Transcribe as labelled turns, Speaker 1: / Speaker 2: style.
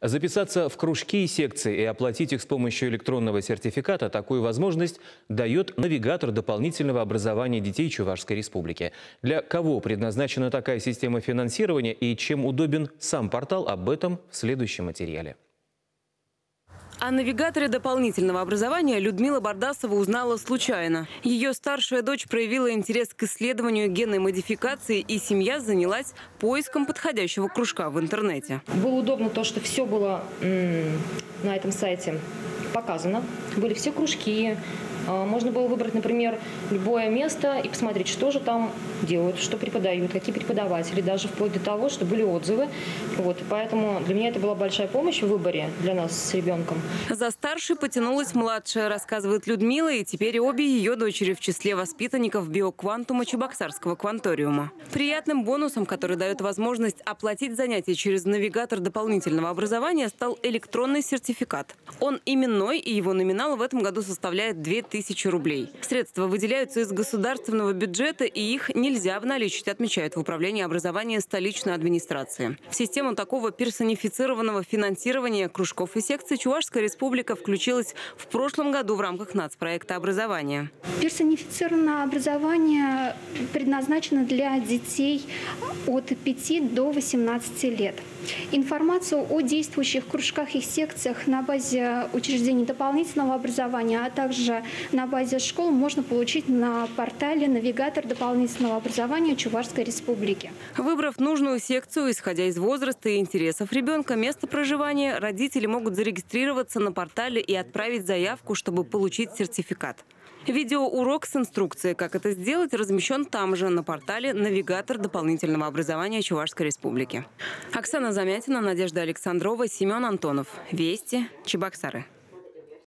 Speaker 1: Записаться в кружки и секции и оплатить их с помощью электронного сертификата такую возможность дает навигатор дополнительного образования детей Чувашской Республики. Для кого предназначена такая система финансирования и чем удобен сам портал, об этом в следующем материале.
Speaker 2: О навигаторе дополнительного образования Людмила Бардасова узнала случайно. Ее старшая дочь проявила интерес к исследованию генной модификации, и семья занялась поиском подходящего кружка в интернете.
Speaker 3: Было удобно то, что все было на этом сайте показано. Были все кружки. Можно было выбрать, например, любое место и посмотреть, что же там делают, что преподают, какие преподаватели, даже вплоть до того, что были отзывы. Поэтому для меня это была большая помощь в выборе для нас с ребенком.
Speaker 2: За старшей потянулась младшая, рассказывает Людмила, и теперь обе ее дочери в числе воспитанников биоквантума Чебоксарского кванториума. Приятным бонусом, который дает возможность оплатить занятия через навигатор дополнительного образования, стал электронный сертификат. Он именной, и его номинал в этом году составляет 2000 рублей. Средства выделяются из государственного бюджета, и их нельзя обналичить, отмечают в Управлении образования столичной администрации. В систему такого персонифицированного финансирования кружков и секций Чувашская Республика включилась в прошлом году в рамках нацпроекта образования.
Speaker 4: Персонифицированное образование предназначено для детей от 5 до 18 лет. Информацию о действующих кружках и секциях на базе учреждений дополнительного образования, а также на базе школ можно получить на портале «Навигатор дополнительного образования Чувашской Республики».
Speaker 2: Выбрав нужную секцию, исходя из возраста и интересов ребенка, места проживания, родители могут зарегистрироваться на портале и отправить заявку, чтобы получить сертификат. Видеоурок с инструкцией, как это сделать, размещен там же, на портале «Навигатор дополнительного образования Чувашской Республики». Оксана Замятина, Надежда Александрова, Семен Антонов. Вести, Чебоксары.